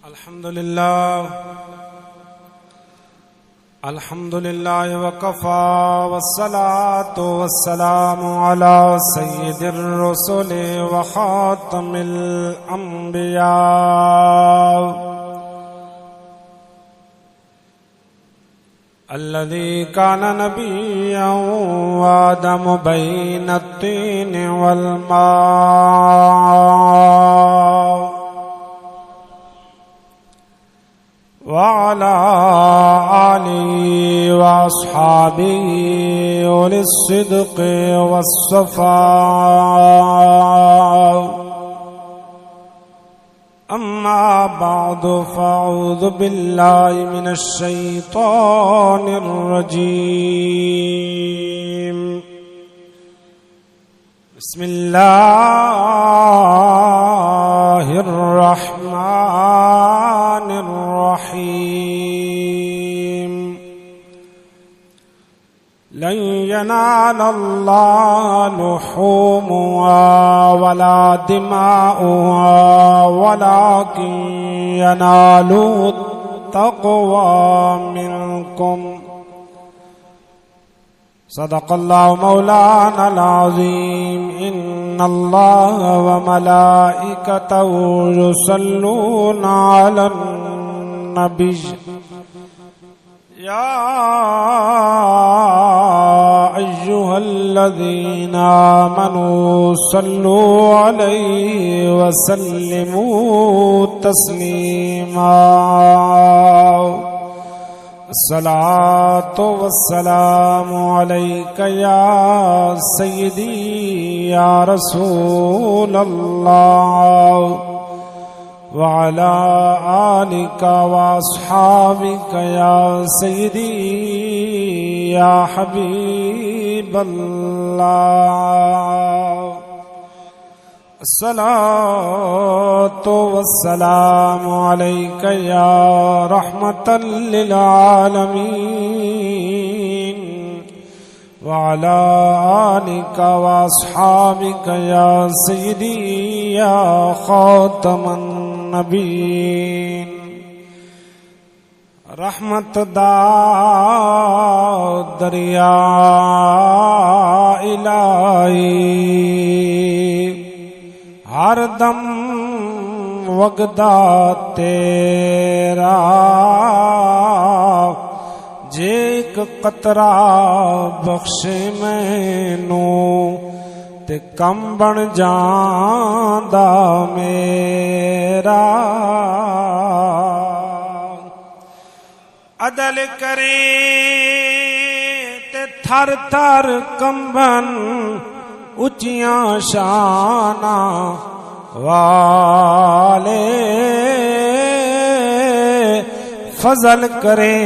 الحمد لله وكفى والصلاة والسلام على سيد الرسل وخاتم الأنبياء الذي كان نبيا وآدم بين الطين والماء وعلى آله وأصحابه أولي الصدق والصفاء أما بعد فأعوذ بالله من الشيطان الرجيم بسم الله الرحمن الرحيم لن ينال الله لحومها ولا دماؤها ولكن يناله التقوى منكم صدق الله مولانا العظيم إن الله وملائكته يصلون على النبي يا أيها الذين آمنوا صلوا عليه وسلموا تسليما الصلاة والسلام عليك يا سيدي يا رسول الله وعلى آلك وأصحابك يا سيدي يا حبيب الله الصلاة والسلام عليك يا رحمة للعالمين وعلى آلك وأصحابك يا سيدي يا خاتم النبيين رحمت دا دریا الہی ہر دم وگدا تیرا جے ایک قطرہ بخش مینوں تے کم بن جاندا میرا عدل کرے تے تھر تھر کمبن اچیاں شاناں والے فضل کرے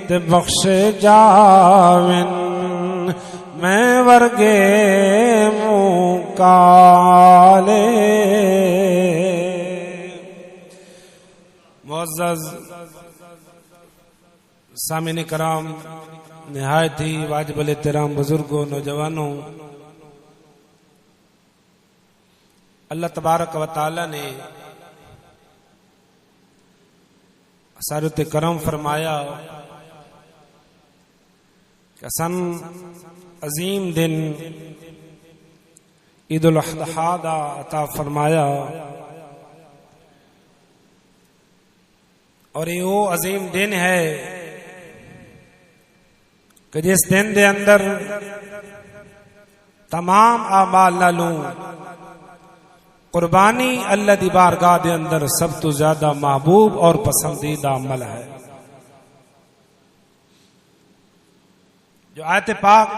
تے بخش جاون میں ورگے منہ کالے معزز سامعین کرام نہایت ہی واجب الاحترام بزرگوں نوجوانوں اللہ تبارک و تعالی نے سارت کرم فرمایا کہ سن عظیم دن عید الاضحیٰ دا عطا فرمایا اور یہ وہ عظیم دن ہے کہ جس دن دے اندر تمام اعمال نالوں قربانی اللہ دی بارگاہ دے اندر سب تو زیادہ محبوب اور پسندیدہ عمل ہے. جو آیت پاک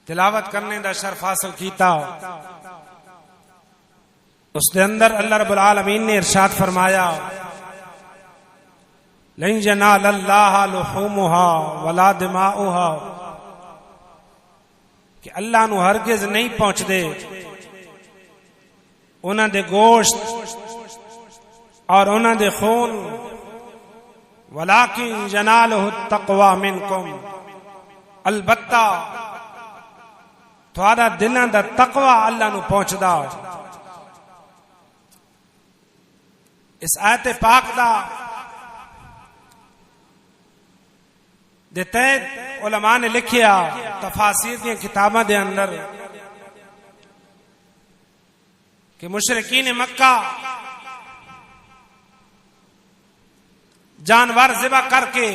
تلاوت کرنے دا شرف حاصل کیتا اس دے اندر اللہ رب العالمین نے ارشاد فرمایا لن ینال اللہ لحومها ولا دماؤها کہ اللہ نو ہرگز نہیں پہنچ دے انہاں دے گوشت اور انہاں دے خون ولیکن ینالہ التقوی منکم البتہ تھوڑا دلاں دا تقوی اللہ نو پہنچدا اس آیت پاک دا دیتے علماء نے لکھیا تفاسیر دی کتاباں دے اندر کہ مشرکین مکہ جانور ذبح کر کے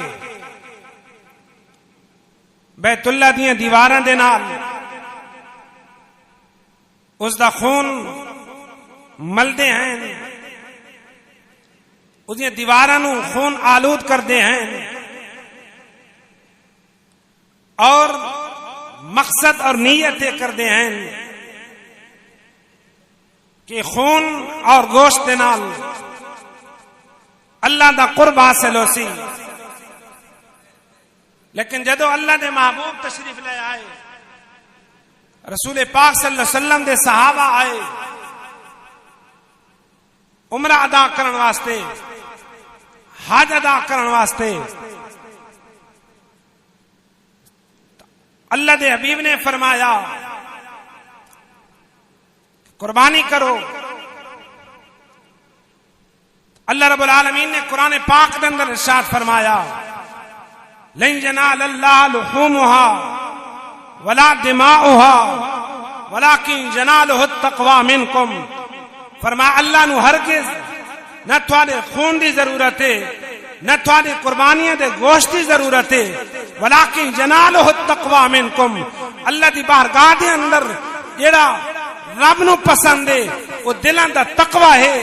بیت اللہ دیاں دیواراں دے نال اس دا خون ملدے ہیں، اس دیاں دیواراں نو خون آلود کردے ہیں اور مقصد اور نیت کردے ہیں کہ خون اور گوشت دے نال اللہ دا قرب حاصل ہو سی. لیکن جدو اللہ دے محبوب تشریف لے آئے، رسول پاک صلی اللہ علیہ وسلم دے صحابہ آئے عمرہ ادا کرن واسطے، حج ادا کرن واسطے، اللہ دے حبیب نے فرمایا قربانی کرو. اللہ رب العالمین نے قرآن پاک کے اندر ارشاد فرمایا لن ينال الله لحومها ولا دماؤها ولكن يناله التقوى منكم. فرمایا اللہ نو ہرگز نہ تھوڑے خون دی ضرورت ہے، نہ تھوڑی قربانیاں دے گوشت دی ضرورت ہے، ولكن يناله التقوى منكم. اللہ دی بارگاہ دے اندر جیڑا رب نو پسند ہے وہ دلاں دا تقوی ہے،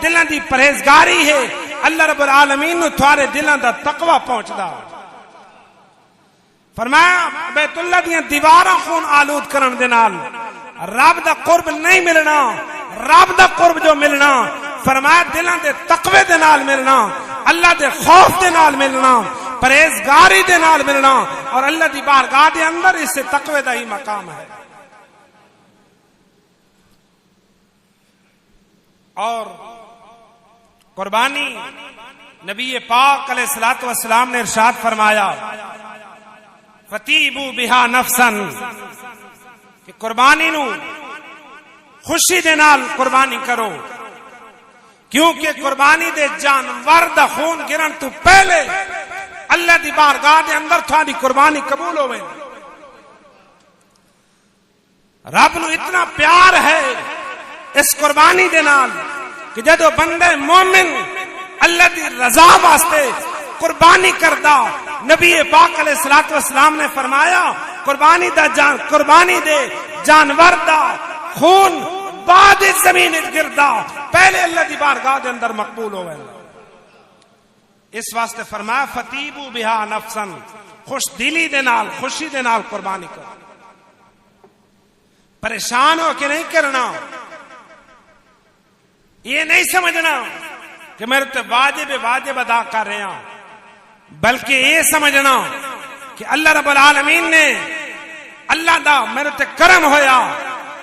دلاں دی پرہیزگاری ہے. اللہ رب العالمین نو تھوڑے دلاں دا تقوی پہنچدا. فرمایا بیت اللہ دیاں دیواراں خون آلود کرن دے نال رب دا قرب نہیں ملنا، رب دا قرب جو ملنا فرمایا دلاں دے تقوی دے نال ملنا، اللہ دے خوف دے نال ملنا، پرہیزگاری دے نال ملنا، اور اللہ دی بارگاہ دے اندر اس سے تقوی دا ہی مقام ہے. اور قربانی نبی پاک علیہ الصلوۃ والسلام نے ارشاد فرمایا فتیبو بہا نفسن کہ قربانی نو خوشی دے نال قربانی کرو، کیونکہ قربانی دے جانور دا خون گرن تو پہلے اللہ دی بارگاہ دے اندر تھوڑی قربانی قبول ہوئے. رب نو اتنا پیار ہے اس قربانی دے نال کہ جدو بندے مومن اللہ دی رضا واسطے قربانی کردا، نبی پاک علیہ الصلوۃ والسلام نے فرمایا قربانی دے جانور دا خون بعد زمین گردا پہلے اللہ دی بارگاہ دے اندر مقبول ہوئے. اس واسطے فرمایا فتیبو بہا نفسن، خوش دلی دے نال خوشی دے نال قربانی کرو، پریشان ہو کے نہیں کرنا. یہ نہیں سمجھنا کہ میرے تو واجب ادا کر رہے ہیں، بلکہ یہ سمجھنا کہ اللہ رب العالمین نے اللہ دا میرے تے کرم ہویا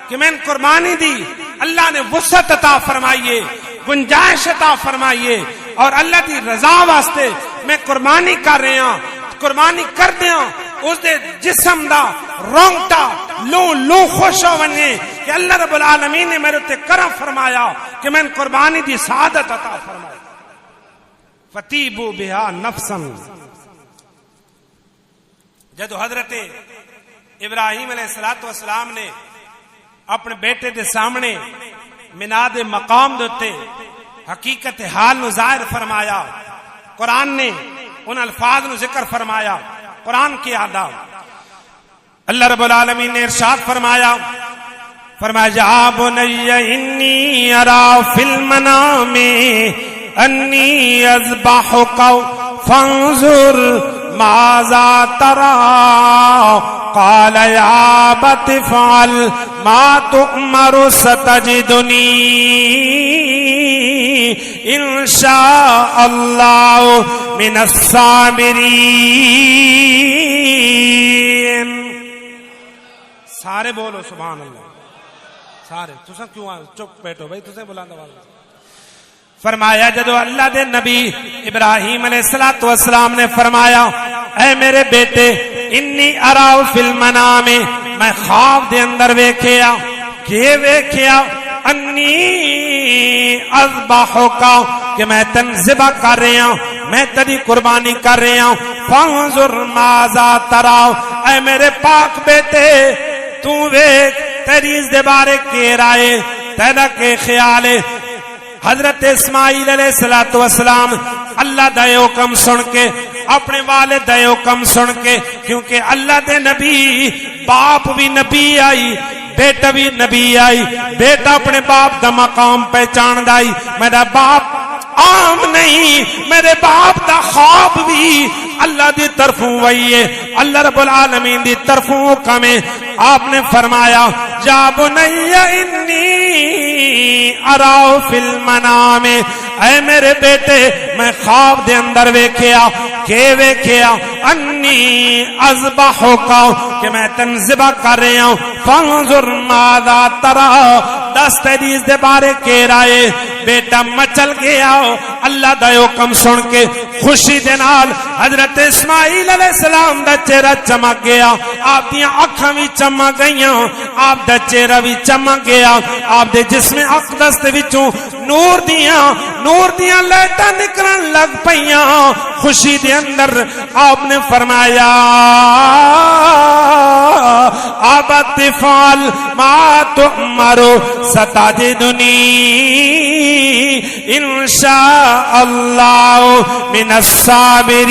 کہ میں قربانی دی، اللہ نے وسعت عطا فرمائیے، گنجائش عطا فرمائیے، اور اللہ دی رضا واسطے میں قربانی کر رہے ہیں. قربانی کر دیاں اس دے جسم دا رونگٹا لو خوش ہو ونجے کہ اللہ رب العالمین نے میرے تے کرم فرمایا کہ میں قربانی دی سعادت عطا فرمائی. فتیبو بہا نفسن. جدو حضرت ابراہیم علیہ السلام نے اپنے بیٹے دے سامنے مناد مقام دوتے حقیقت حال نو ظاہر فرمایا، قرآن نے ان الفاظ نو ذکر فرمایا. قرآن کی آداب اللہ رب العالمین نے ارشاد فرمایا یا بنی انی ارا فی المنام انی اذبحک فانظر ماذا ترى قال يا ابت افعل ما تؤمر ستجدني ان شاء الله من الصابرين. سارے بولو سبحان اللہ. سارے تساں کیوں چپ بیٹھو بھائی، تساں بلند آواز. فرمایا جدو اللہ دے نبی ابراہیم علیہ السلام نے فرمایا اے میرے بیٹے انی اراؤ فی المنام، میں خواب دے اندر ویکھیا کہ ویکھیا انی اذبحک کہ میں تن ذبح کر رہا ہوں، میں تیری قربانی کر رہا ہوں، فانظر ماذا ترى، اے میرے پاک بیٹے تو ویکھ تیری اس دے بارے کی رائے، تیرا کے خیال ہے۔ حضرت اسماعیل علیہ السلام اللہ دا حکم سن کے، اپنے والد دا حکم سن کے، کیونکہ اللہ دے نبی باپ بھی نبی آئی، بیٹا بھی نبی آئی، بیٹا اپنے باپ دا مقام پہچان دائی، میرا باپ عام نہیں، میرے باپ دا خواب بھی اللہ دی طرفوں وہی ہے، اللہ رب العالمین دی طرفوں حکم ہے۔ آپ نے فرمایا یا بنی انی اراؤ فی المنام، اے میرے بیٹے میں خواب دے اندر ویکھیا کہ ویکھیا انی اذبحک، کہ میں تن ذبح کر رہا ہوں، فانظر ماذا ترى، دس تیری اس دے بارے کے رائے۔ بیٹا مچل گیا اللہ دا حکم سن کے، خوشی دے نال حضرت اسماعیل علیہ السلام دا چہرہ چمک گیا، آپ دیاں اکھاں بھی چمک گئیاں، آپ دا چہرہ بھی چمک گیا، آپ دے جسم اقدس دے وچوں نور دیاں لائٹاں نکلن لگ پئیاں۔ خوشی دے اندر آپ نے فرمایا ابت فعل ما تؤمر ستجدنی انشاء اللہ من الصابرین۔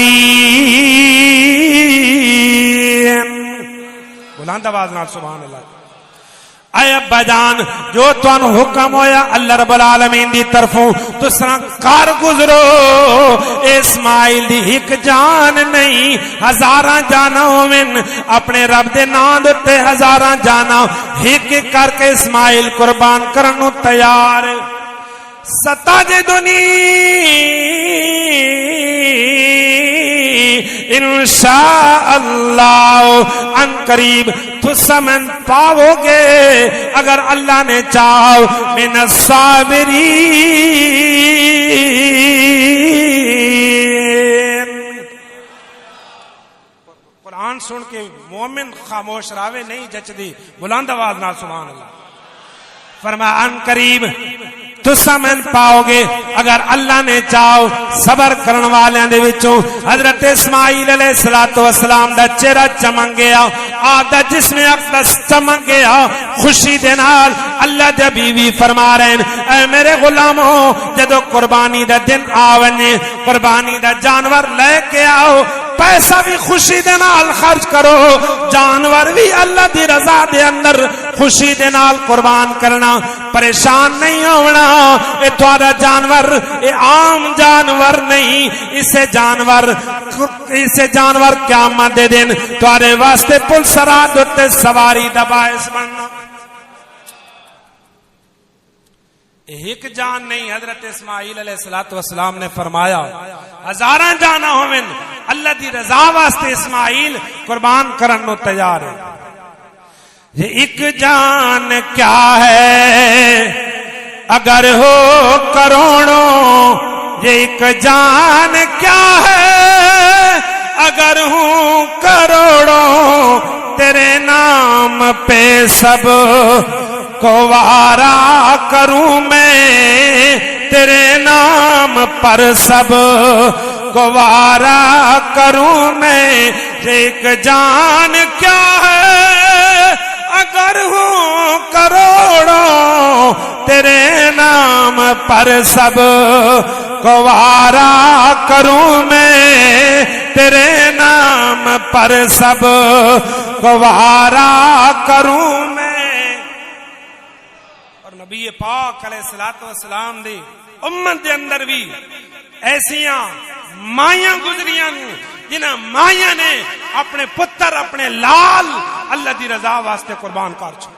بلند آواز نال سبحان اللہ۔ اے ابا جان جو تون حکم ہویا اللہ رب العالمین دی طرفوں تو سرا کار گزرو، اسماعیل دی ایک جان نہیں ہزاراں جانا ہومن، اپنے رب دے نام دے ہزاراں جانا ایک ایک کر کے اسماعیل قربان کرن نو تیار۔ ستجدنی انشاء اللہ، ان قریب تو سمن پاؤ گے اگر اللہ نے چاہو من الصابرین۔ قرآن سن کے مومن خاموش راوے نہیں جچدی، بلند آواز نال سبحان اللہ۔ فرمایا ان قریب تو سمن پاؤ گے اگر اللہ نے چاہو صبر کرن والیاں دے وچوں۔ حضرت اسماعیل علیہ السلام دا چہرہ چمک گیا، آپ دا جسم اقدس چمک گیا، خوشی دے نال اللہ دے بیوی فرما رہے ہیں اے میرے غلاموں جدو قربانی دا دن آونے، قربانی دا جانور لے کے آؤ، پیسہ بھی خوشی دے نال خرچ کرو، جانور بھی اللہ دی رضا دے اندر خوشی دے نال قربان کرنا، پریشان نہیں ہونا۔ اے تھوڑا جانور اے عام جانور نہیں، اسے جانور قیامت دے دن تھوڑے واسطے پل سرات تے سواری دا باعث بننا۔ ایک جان نہیں، حضرت اسماعیل علیہ السلام نے فرمایا ہزاراں جانا ہومن، اللہ دی رضا واسطے اسماعیل قربان کرن نو تیار ہے۔ یہ ایک جان کیا ہے اگر ہو کروڑوں، یہ ایک جان کیا ہے اگر ہوں کروڑوں، تیرے نام پہ سب کو وارا کروں میں، تیرے نام پر سب کو وارا کروں میں۔ ایک جان کیا ہے اگر ہوں کروڑوں، تیرے نام پر سب کو وارا کروں میں، تیرے نام پر سب کو وارا کروں میں۔ نبی پاک علیہ السلام دی امت دے اندر بھی ایسیاں مائیاں گزریاں جنہاں مائیاں نے اپنے پتر اپنے لال اللہ دی رضا واسطے قربان کر چھوڑے،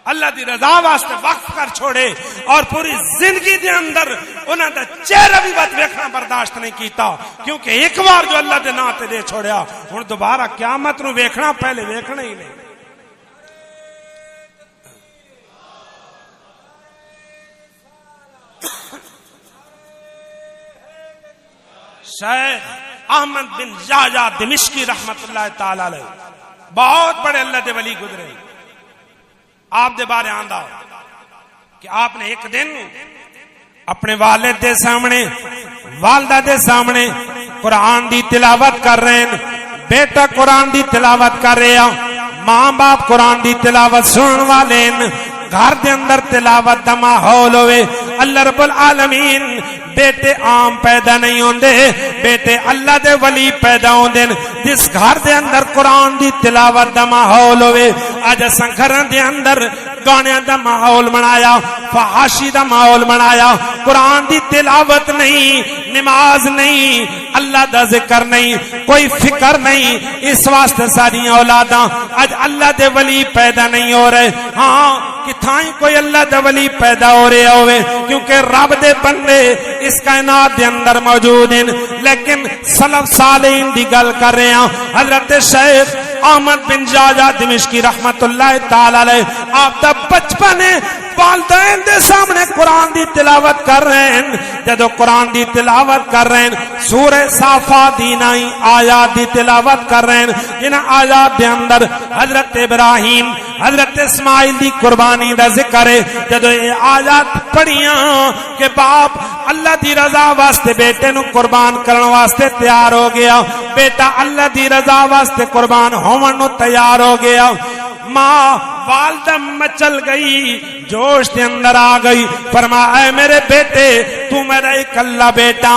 اللہ دی رضا واسطے وقف کر چھوڑے، اور پوری زندگی دے اندر انہاں دا چہرہ بھی بد ویکھنا برداشت نہیں کیتا، کیونکہ ایک بار جو اللہ دے نام تے دے چھوڑیا ہن دوبارہ قیامت نو ویکھنا پہلے ویکھنا ہی نہیں۔ شیخ احمد بن یحییٰ دمشقی رحمت اللہ تعالی علیہ بہت بڑے اللہ دے ولی گزرے، آپ دے بارے آندا کہ آپ نے ایک دن اپنے والد دے سامنے والدہ دے سامنے قرآن دی تلاوت کر رہے ہیں. بیٹا قرآن دی تلاوت کر رہے ہیں, ماں باپ قرآن دی تلاوت سنن والے ہیں. گھر دے اندر تلاوت دا ماحول ہوئے. اللہ رب العالمین بیٹے عام پیدا نہیں ہوندے, بیٹے اللہ دے ولی پیدا ہوندے. جس گھر دے اندر قرآن دی تلاوت دا ماحول ہوئے. اج اساں گھراں دے اندر گانیاں دا ماحول بنایا, فحاشی دا ماحول بنایا, قرآن دی تلاوت نہیں, نماز نہیں, اللہ دا ذکر نہیں, کوئی فکر نہیں. اس واسطے ساری اولاداں اج اللہ دے ولی پیدا نہیں ہو رہے. ہاں کتھائیں کوئی اللہ دے ولی پیدا ہو رہے ہوئے, کیونکہ رب دے بندے اس کائنات دے اندر موجود ہیں. لیکن سلف صالحین دی گل کر رہے ہیں. حضرت شیخ احمد بن جاجا دمشقی رحمت اللہ تعالی علیہ, آپ دا بچپن ہے, والدین دے سامنے قرآن دی تلاوت کر رہے ہیں. جدو قرآن دی تلاوت کر رہے ہیں, سورہ صافات دی نئی آیات دی تلاوت کر رہے ہیں, جن آیات دے اندر حضرت ابراہیم حضرت اسماعیل دی قربانی دا ذکر ہے. جدو یہ آیات پڑھیاں کہ باپ اللہ دی رضا واسطے بیٹے نو قربان کرن واسطے تیار ہو گیا, بیٹا اللہ دی رضا واسطے قربان ہون نو تیار ہو گیا. ماں والدہ مچل گئی, جوش دے اندر آ گئی, فرمایا اے میرے بیٹے تو میرا اکلا بیٹا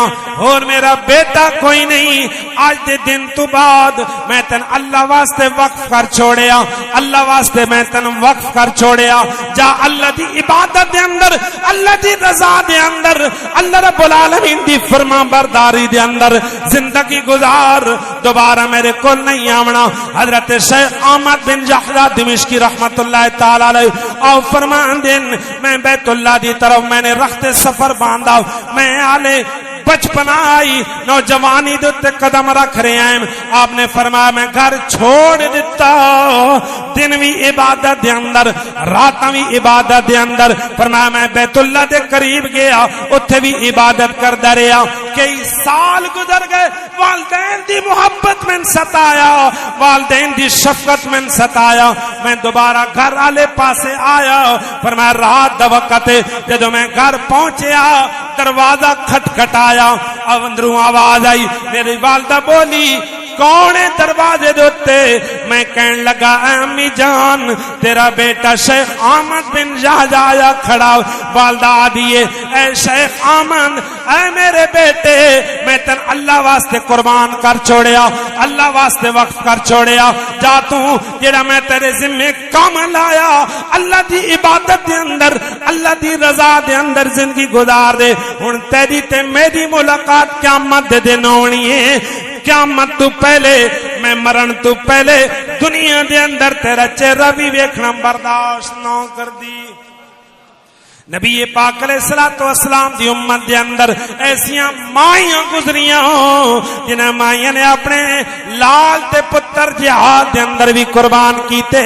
اور میرا بیٹا کوئی نہیں. آج دے دن تو بعد میں تن اللہ واسطے وقف کر چھوڑیا, اللہ واسطے میں تن وقف کر چھوڑیا. جا اللہ دی عبادت دے اندر, اللہ دی رضا دے اندر, اللہ رب العالمین دی فرما برداری دے اندر زندگی گزار, دوبارہ میرے کو نہیں آمنا. حضرت شیخ احمد بن جحرہ دمشقی رحمت اللہ تعالی علیہ او فرمان دین, میں بیت اللہ دی طرف میں نے رخت سفر باندھا, میں آلے بچپن آئی نوجوانی دے قدم رکھ رہے ہیں. آپ نے فرمایا میں گھر چھوڑ دیتا, دن بھی عبادت دے اندر, رات بھی عبادت دے اندر. فرمایا میں بیت اللہ دے قریب گیا, اتھے بھی عبادت کردا رہا. کئی سال گزر گئے, والدین دی محبت میں ستایا, والدین دی شفقت میں ستایا. میں دوبارہ گھر والے پاسے آیا, فرمایا رات دا وقت جدو میں گھر پہنچیا, دروازہ کھٹکھٹایا, اب اندروں آواز آئی. میری والدہ بولی کون ہے دروازے دوتے؟ میں کہن لگا اے امی جان تیرا بیٹا شیخ احمد بن جاجا آیا کھڑا. والدہ آدیے اے شیخ احمد اے میرے بیٹے, میں تن اللہ واسطے قربان کر چھوڑیا, اللہ واسطے وقف کر چھوڑیا. جا تو جڑا میں تیرے ذمہ کام لایا, اللہ دی عبادت دے اندر, اللہ دی رضا دے اندر زندگی گزار دے. ہن تیری تے میری ملاقات قیامت دے دن ہونی ہے. قیامت تو پہلے, میں مرن تو پہلے دنیا دے اندر تیرا چہرہ بھی ویکھنا برداشت نہ کر دی. نبی پاک علیہ الصلوۃ والسلام دی امت دے اندر ایسیاں مائیاں گزریاں جنہاں مائیاں نے اپنے لال تے پتر جہاد دے اندر بھی قربان کیتے,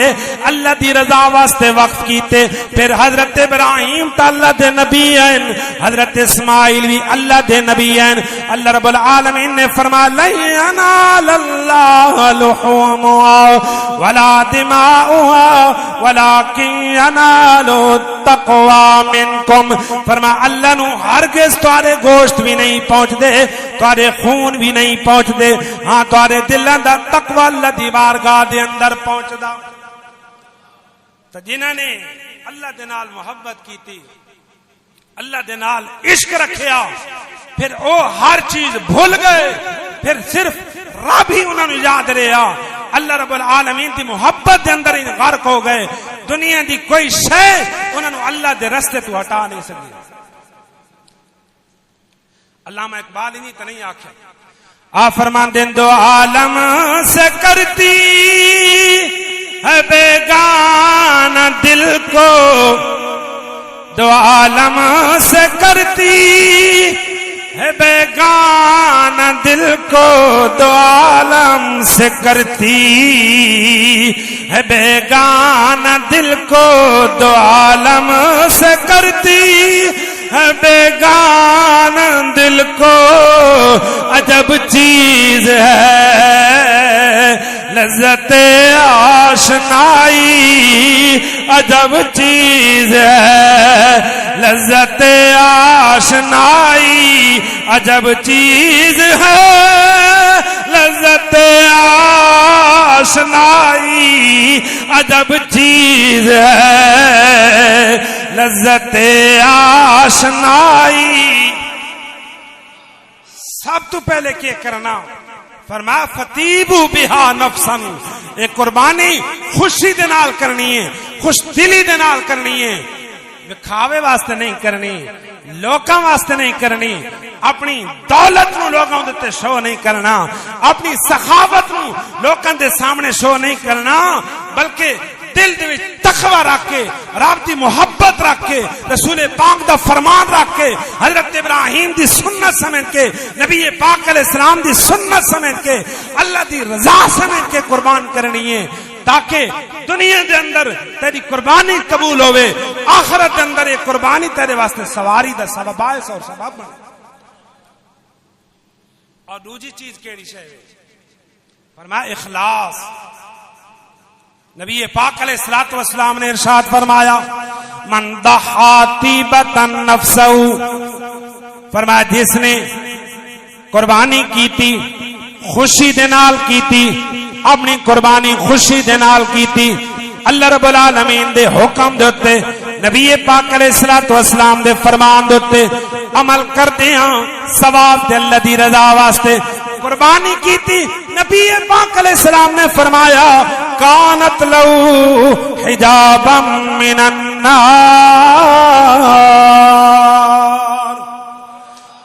اللہ دی رضا واسطے وقف کیتے. پھر حضرت ابراہیم تا اللہ دے نبی ہیں, حضرت اسماعیل بھی اللہ دے نبی ہیں. اللہ رب العالمین نے فرمایا لن ینال اللہ لحومها ولا دماؤها ولکن ینال التقوی منکم. فرما اللہ نو ہرگز تارے گوشت بھی نہیں پہنچ دے, تارے خون بھی نہیں پہنچ دے, ہاں تارے دلوں دا تقوی اللہ دی بارگاہ دے اندر پہنچ دا. تو جنہاں نے اللہ دے نال محبت کیتی, اللہ دے نال عشق رکھیا, پھر او ہر چیز بھول گئے, پھر صرف رب ہی انہوں نے یاد رہا. اللہ رب العالمین دی محبت دے اندر غرق ہو گئے. دنیا دی کوئی شے انہوں نے اللہ دے رستے تو ہٹا نہیں سکتی. علامہ اقبال ہی تو نہیں آکھا, آ فرمان دیں دو عالم سے کرتی ہے بیگانہ دل کو, دو عالم سے کرتی ہے بیگانہ دل کو, دو عالم سے کرتی ہے بیگانہ دل کو, دو عالم سے کرتی ہے بیگانہ دل کو. عجب چیز ہے لذت آشنائی, عجب چیز ہے لذت آشنائی عجب چیز ہے لذت آشنائی عجب چیز ہے لذت آشنائی. سب تو پہلے کیا کرنا فرمایا فتیبو بہا نفسن, ایک قربانی خوشی دے نال کرنی ہے, خوش دلی دے نال کرنی ہے, دکھاوے واسطے نہیں کرنی, لوکاں واسطے نہیں کرنی, اپنی دولت نو لوکاں دے شو نہیں کرنا, اپنی سخاوت نو لوکاں دے سامنے شو نہیں کرنا, بلکہ دل دے وچ تقوی رکھ کے, رب دی محبت رکھ کے, رسول پاک دا فرمان رکھ کے, حضرت ابراہیم دی سنت سمجھ کے, نبی پاک علیہ السلام دی سنت سمجھ کے, اللہ دی رضا سمجھ کے قربان کرنی ہے, تاکہ دنیا دے اندر تیری قربانی قبول ہوئے, آخرت دے اندر یہ قربانی تیرے واسطے سواری دا سبب باعث اور سبب بنے. اور دوسری چیز کیڑی شے ہے فرمایا اخلاص. نبی پاک علیہ الصلوۃ والسلام نے ارشاد فرمایا من ضحى طیبۃ نفسہ, فرمایا جس نے قربانی کی تھی خوشی دے نال کی تھی, اپنی قربانی خوشی دے نال کی تھی, اللہ رب العالمین دے حکم دے اتے, نبی پاک علیہ الصلوۃ والسلام دے فرمان دے اتے عمل کردے ہاں ثواب تے اللہ دی رضا واسطے قربانی کی تھی. نبی پاک علیہ السلام نے فرمایا کانت لو حجابا من النار,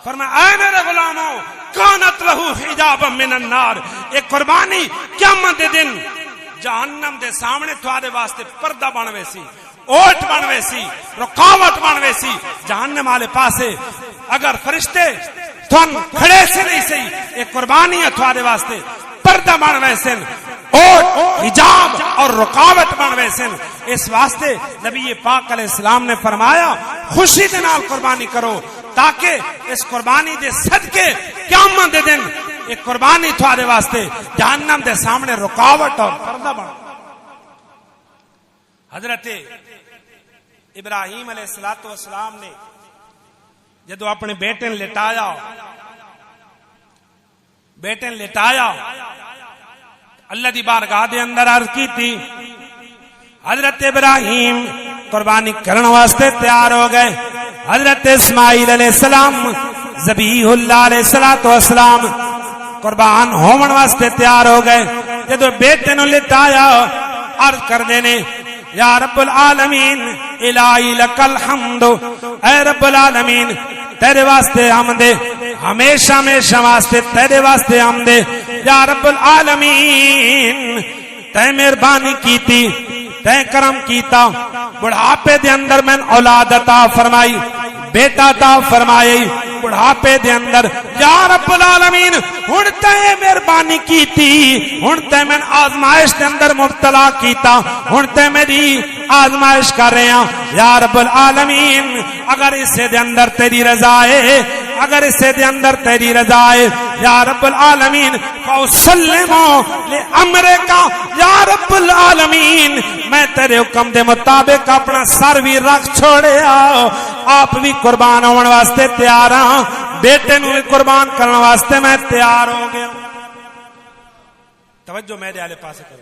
فرمایا اے میرے غلاموں کانت لہو حجابا من النار, ایک قربانی قیامت دے دن جہنم دے سامنے تھوڑے واسطے پردہ بنوے سی, اوٹ بنوے سی, رکاوٹ بنوے سی. جہنم والے پاسے اگر فرشتے تھن کھڑے سے نہیں سی, ایک قربانی ہے تھوڑے واسطے پردہ بنوے سن, اوٹ حجاب اور رکاوٹ بنوے سن. اس واسطے نبی پاک علیہ السلام نے فرمایا خوشی دے نال قربانی کرو, تاکہ اس قربانی دے صدقے قیامت دے دن ایک قربانی تھوڑے واسطے جہنم دے سامنے رکاوٹ اور پردہ بن. حضرت ابراہیم علیہ الصلوۃ والسلام نے جدو اپنے بیٹے لٹایا اللہ دی بارگاہ دے اندر عرض کی تھی, حضرت ابراہیم قربانی کرنے واسطے تیار ہو گئے, حضرت اسماعیل علیہ السلام ذبیح اللہ علیہ الصلوۃ والسلام قربان ہومن واسطے تیار ہو گئے. جدو بیٹے نو لٹایا عرض کر دینے یا رب العالمین الہی لک الحمد, اے رب العالمین تیرے واسطے حمد, ہمیشہ ہمیشہ واسطے تیرے واسطے حمد. یا رب العالمین تے مہربانی کیتی, تے کرم کیتا, بڑھاپے دے اندر میں اولاد عطا فرمائی, بیٹا عطا فرمائی بڑھاپے دے اندر. یا رب العالمین ہن تے مہربانی کیتی, ہن تے میں آزمائش دے اندر مبتلا کیتا, ہن تے میری آزمائش کر رہے ہیں. یا رب العالمین اگر اسے دے اندر تیری رضا ہے, اگر اسے دے اندر تیری رضا ہے, یا رب العالمین فَأُسَلِّمُ لِأَمْرِكَ, یا رب العالمین میں تیرے حکم دے مطابق اپنا سر بھی رکھ چھوڑیا, آپ بھی قربان ہونے واسطے تیار ہاں, بیٹے نو بھی قربان کرنے واسطے میں تیار ہو گیا. توجہ میرے آلے پاسے کرو,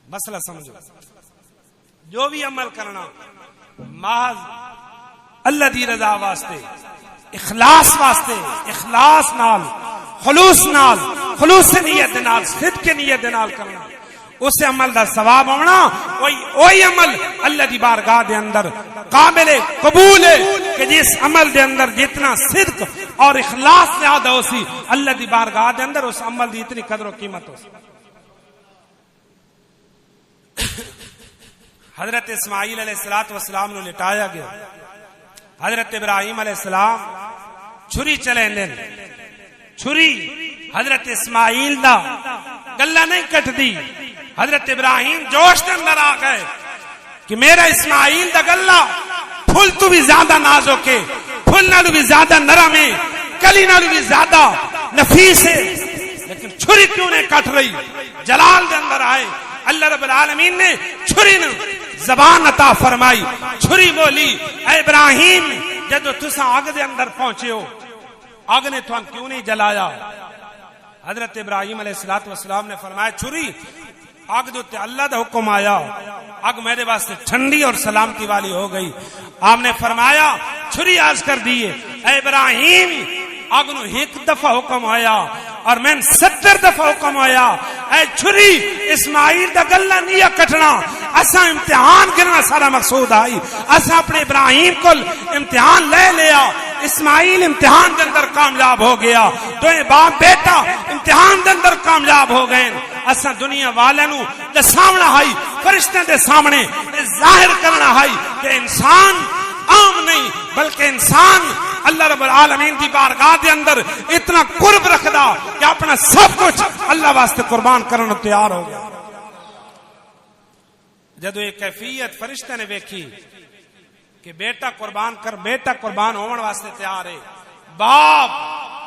مسئلہ سمجھو. جو بھی عمل کرنا محض اللہ دی رضا واسطے, اخلاص واسطے, اخلاص نال, خلوص نال, خلوص نیت نال, صدق نیت نال کرنا, اس عمل دا ثواب ہونا. وہی عمل اللہ دی بارگاہ دے اندر قابل قبول ہے کہ جس عمل دے اندر جتنا صدق اور اخلاص زیادہ ہو سی, اللہ دی بارگاہ دے اندر اس عمل دی اتنی قدر و قیمت ہو سی. حضرت اسماعیل علیہ الصلوۃ والسلام نے لٹایا گیا, حضرت ابراہیم علیہ السلام چھری چلے دین, چھری حضرت اسماعیل دا گلا نہیں کٹ دی, حضرت ابراہیم جوش دے اندر آ گئے کہ میرا اسماعیل دا گلا پھول تو بھی زیادہ نازک ہے, پھول نالو بھی زیادہ نرم ہے, کلی نالو بھی زیادہ نفیس ہے, لیکن چھری کیوں نہیں کٹ رہی. جلال دے اندر آئے, اللہ رب العالمین نے چھری نے زبان عطا فرمائی, چھری بولی اے ابراہیم جدو تسا اگ دے اندر پہنچے ہو اگ نے تھان کیوں نہیں جلایا؟ حضرت ابراہیم علیہ الصلوۃ والسلام نے فرمایا چھری اگ دے تے اللہ دا حکم آیا، اگ میرے واسطے ٹھنڈی اور سلامتی والی ہو گئی۔ آپ نے فرمایا چھری آج کر دیے، اے ابراہیم اگ نو ایک دفعہ حکم آیا اور میں 70 دفعہ حکم آیا، اے چھری اسماعیل دا گلا نہیں کٹنا، اسا امتحان گرنا سارا مقصود آئی، اسا اپنے ابراہیم کو امتحان لے لیا، اسماعیل امتحان دے اندر کامیاب ہو گیا، تو باپ بیٹا امتحان دے اندر کامیاب ہو گئے۔ اسا دنیا والے نو دے سامنے آئی، فرشتے دے سامنے ظاہر کرنا آئی کہ انسان عام نہیں بلکہ انسان اللہ رب العالمین کی بارگاہ دے اندر اتنا قرب رکھدا کہ اپنا سب کچھ اللہ واسطے قربان کرنے تیار ہو گیا۔ جدو یہ کیفیت فرشتے نے ویکھی کہ بیٹا قربان کر، بیٹا قربان ہون واسطے تیار ہے، باپ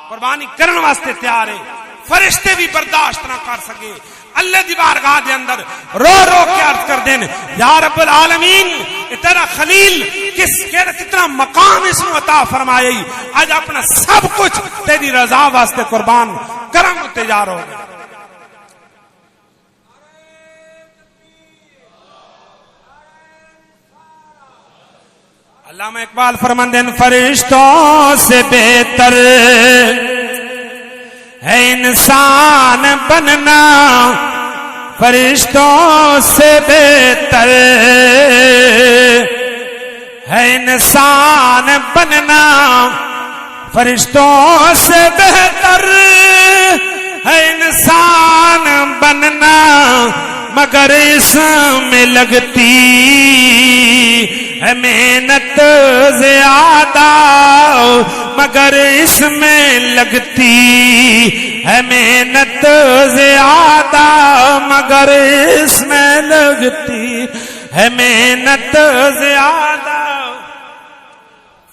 قربانی کرن واسطے تیار ہے، فرشتے بھی برداشت نہ کر سکے، اللہ دی بارگاہ دے اندر رو رو کے عرض کر دین یا رب العالمین تیرا خلیل کتنا مقام اس نے عطا فرمائی، آج اپنا سب کچھ تیری رضا واسطے قربان کرن تیار ہو گیا۔ علامہ اقبال فرماندن فرشتوں سے بہتر ہے انسان بننا، فرشتوں سے بہتر ہے انسان بننا، فرشتوں سے بہتر ہے انسان بننا، مگر اس میں لگتی ہے محنت زیادہ، مگر اس میں لگتی ہے محنت زیادہ، مگر اس میں لگتی ہے محنت زیادہ۔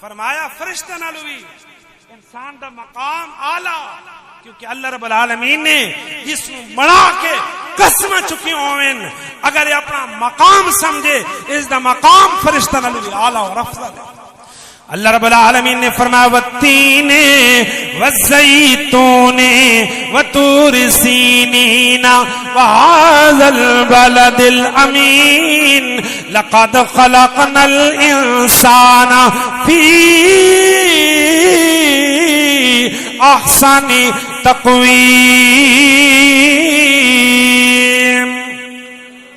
فرمایا فرشتہ نالو بھی انسان دا مقام اعلیٰ، کیونکہ اللہ رب العالمین نے جس کو بنا کے قسم چکی ہوئیں، اگر یہ اپنا مقام سمجھے اس دا مقام فرشتہ نالو بھی اعلیٰ اور افضل ہے۔ اللہ رب العالمین نے فرمایا والتین والزیتون وطور سینین وهذا البلد الامین لقد خلقنا الانسان فی احسن تقویم۔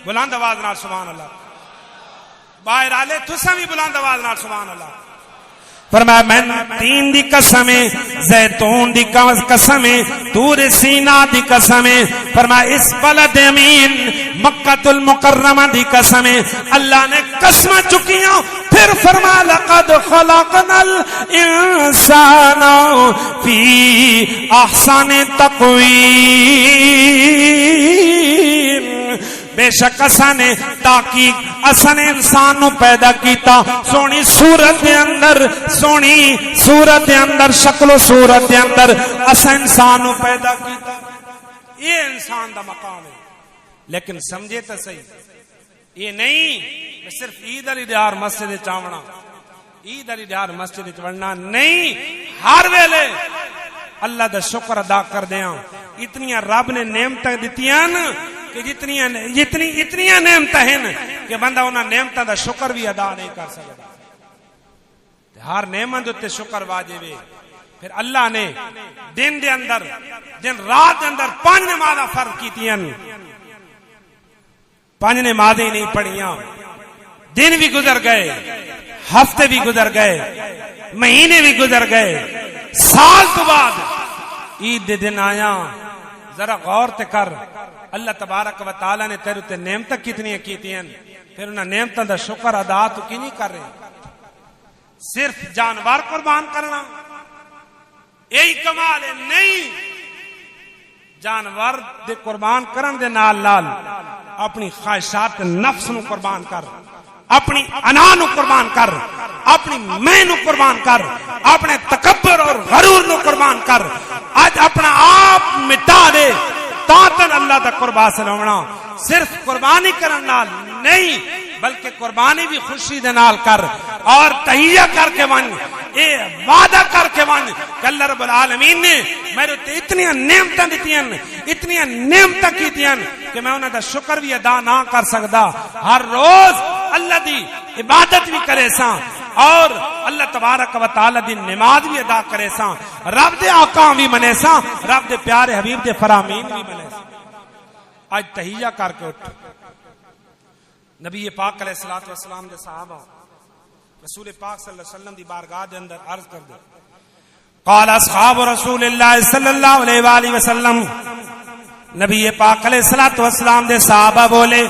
بلند آواز نال سبحان اللہ، باہر آلے تسا بھی بلند آواز نال سبحان اللہ۔ فرمایا میں تین دی قسم ہے، زیتون دی قسم ہے، طور سینا دی قسم ہے، فرمایا اس بلد امین مکہ المکرمہ دی قسم ہے، اللہ نے قسم چکیاں، پھر فرمایا لقد خلقنا الانسان فی احسن تقویم، بے شک اساں نے تحقیق اساں نے انسان نو پیدا کیتا سونی صورت دے اندر، سونی صورت دے اندر، شکل و صورت دے اندر اساں انسان نو پیدا کیتا۔ یہ انسان دا مقام ہے، لیکن سمجھے تو صحیح، یہ نہیں صرف عید علی دیار مسجد چاونا، عید علی دیار مسجد چڑھنا نہیں، ہر ویلے اللہ دا شکر ادا کر دیاں۔ اتنیاں رب نے نعمتیں دتیاں کہ اتنیاں نعمتیں ہیں کہ بندہ انہاں نعمتوں دا شکر بھی ادا نہیں کر سکتا۔ ہر نعمت تے شکر واجب ہے۔ پھر اللہ نے دن دے اندر، دن رات دے اندر 5 نمازاں فرض کیتیاں، 5 نمازیں نہیں پڑھیاں، دن بھی گزر گئے، ہفتے بھی گزر گئے، مہینے بھی گزر گئے، سال تو بعد عید دے دن آیا۔ ذرا غور تے کر، اللہ تبارک و تعالی نے تیرے تے نعمتیں کتنی کیتیاں، پھر انہاں نعمتوں دا شکر ادا تو کی نہیں کر رہے؟ صرف جانور قربان کرنا یہی کمال ہے؟ نہیں، جانور دے قربان کرن دے نال نال اپنی خواہشات نفس نو قربان کر، اپنی انا نو قربان کر، اپنی میں نو قربان کر، اپنے تکبر اور غرور نو قربان کر، آج اپنا آپ مٹا دے تاکہ اللہ دا قرب حاصل ہونا۔ صرف قربانی کرن نال نہیں، بلکہ قربانی بھی خوشی دے نال کر اور تہیہ کر کے ون اے وعدہ کر کے ون کہ اللہ رب العالمین نے میرے تے اتنی نعمتاں دتیاں اتنی نعمتاں کیتیاں کہ میں انہاں دا شکر بھی ادا نہ کر سکدا. ہر روز اللہ دی عبادت بھی کرے ساں اور اللہ تبارک و تعالی دی نماز بھی ادا کرے ساں, رب دے آقا بھی منے ساں, رب دے پیارے حبیب دے فرامین بھی منے ساں. آج تہیہ کر کے اٹھ نبی پاک علیہ الصلوۃ والسلام دے صحابہ رسول پاک صلی اللہ علیہ وسلم دی بارگاہ دے اندر عرض کر دے, قال اصحاب رسول اللہ صلی اللہ علیہ وآلہ وسلم, نبی پاک علیہ الصلوۃ والسلام دے صحابہ بولے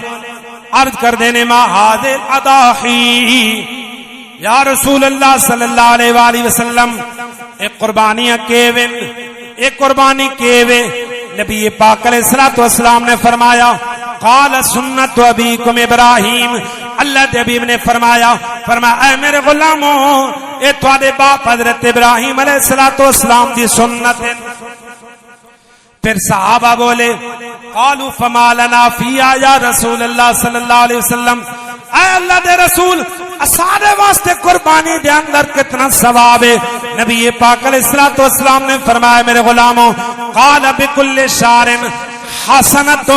عرض کر دینے ما ھذہ الاضاحی یا رسول اللہ صلی اللہ علیہ وآلہ وسلم, ایک قربانیاں کیویں ایک قربانی کیویں. نبی پاک علیہ الصلوۃ والسلام نے فرمایا قال سنت ابیکم ابراہیم, اللہ دے حبیب نے فرمایا اے میرے غلاموں اے تواڈے باپ حضرت ابراہیم علیہ الصلوۃ والسلام دی سنت ہے. پھر صحابہ بولے قالوا فما لنا فیہا یا رسول اللہ صلی اللہ علیہ وسلم, اے اللہ دے رسول اسارے واسطے قربانی دے اندر کتنا ثواب ہے. نبی پاک علیہ الصلوۃ والسلام نے فرمایا میرے غلاموں قال بكل شعر حسنۃ,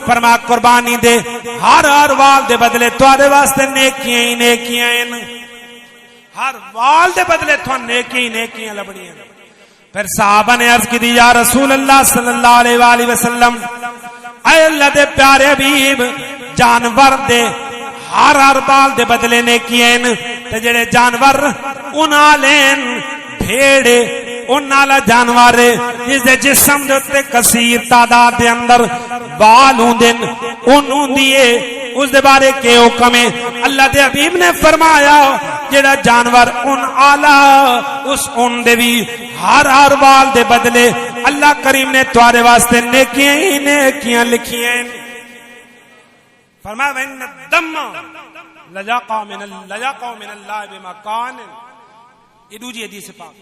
فرمایا قربانی دے ہر وال دے بدلے تواڈے واسطے نیکیاں ہی نیکیاں ہیں, ہر وال دے بدلے تھانوں نیکیاں ہی نیکیاں لبنیاں. پھر صحابہ نے عرض کی یا رسول اللہ صلی اللہ علیہ وآلہ وسلم, اے اللہ دے پیارے حبیب جانور دے ہر بال دے بدلے نیکیاں تے جڑے جانور انہاں لین بھیڑے انہاں جانور جس دے جسم دے تے کثیر تعداد دے اندر بال ہوندے انہوں دیے اس دے بارے کے حکم ہے. اللہ دے حبیب نے فرمایا جڑا جانور ان آلہ اس ان دے بھی ہر بال دے بدلے اللہ کریم نے تمہارے واسطے نیکیاں ہی نیکیاں لکھی ہیں. فرمایا وَإِنَّ الدَّمَّ لَجَاقَ مِنَ اللَّهِ بِمَكَانٍ, یہ دوجی حدیث پاک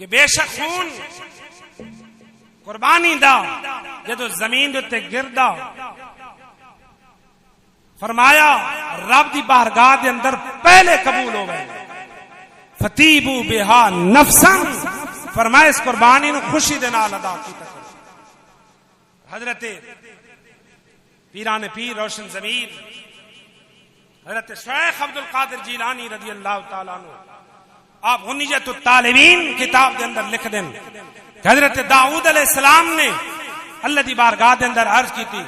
کہ بے شک خون قربانی دا جدو زمین دے گردا فرمایا رب دی بارگاہ دے اندر پہلے قبول ہو گئے. فتیبو بہا نفسا, فرمایا اس قربانی نو خوشی دے نال ادا کیتا. حضرت پیران پیر روشن ضمیر حضرت شیخ عبد القادر جیلانی رضی اللہ تعالیٰ عنہ آپ غنیت الطالبین کتاب دے اندر لکھ دیں کہ حضرت داؤد علیہ السلام نے اللہ دی بارگاہ دے اندر عرض کی تھی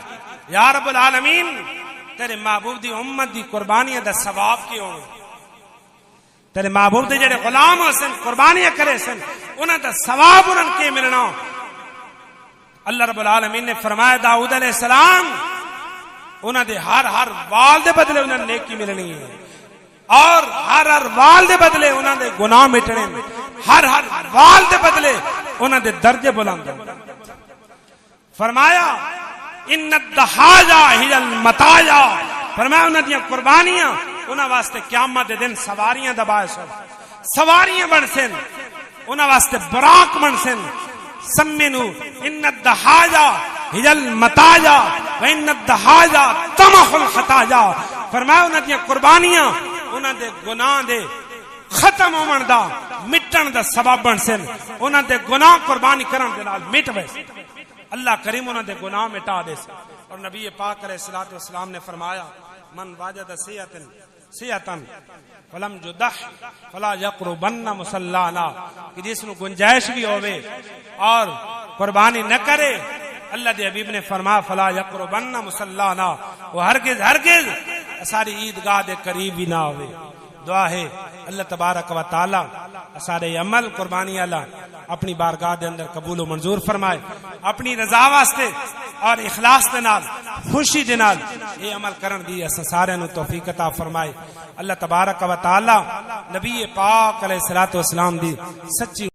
یا رب العالمین تیرے محبوب دی امت دی قربانیاں دا ثواب کی ہوئے, تیرے محبوب دے جڑے غلام حسن قربانیاں کرے سن انہاں دا ثواب انہاں کے ملنا. اللہ رب العالمین نے فرمایا داؤد علیہ السلام انہاں دے ہر وال دے بدلے انہاں نیکی ملنی ہے اور ہر وال دے بدلے انہاں دے گناہ مٹنے, ہر وال دے بدلے انہاں دے درجے بلند. فرمایا ان الضحایا ہی المطایا, فرمایا انہاں دی قربانیاں انہاں واسطے قیامت دے دن سواریاں دا باعث ہو, سواریاں بن سن انہاں واسطے براق بن سن. سمنو ان الضحایا ہی المطایا وان الضحایا تمح الخطایا, فرمایا انہاں دی قربانیاں انہاں دے گناہ دے ختم ہون دا مٹن دا سبب بن سن, انہاں دے گناہ قربانی کرن دے نال مٹ وے. اللہ کریم انہاں دے گناہ مٹا دے سن. اور نبی پاک علیہ الصلوۃ والسلام نے فرمایا من واجد سیئتن فلم جدح فلا یقربن مصلانا, کہ جس نو گنجائش بھی ہوے اور قربانی نہ کرے اللہ دے حبیب نے فرمایا فلا یقربن مصلانا, وہ ہرگز ساری عیدگاہ دے قریب بھی نہ ہوئے. دعا ہے اللہ تبارک و تعالی سارے عمل قربانی اللہ اپنی بارگاہ دے اندر قبول و منظور فرمائے, اپنی رضا واسطے اور اخلاص دے نال خوشی دے نال یہ عمل کرن دی اس سارے نو توفیق عطا فرمائے. اللہ تبارک و تعالی نبی پاک علیہ الصلوۃ والسلام دی سچی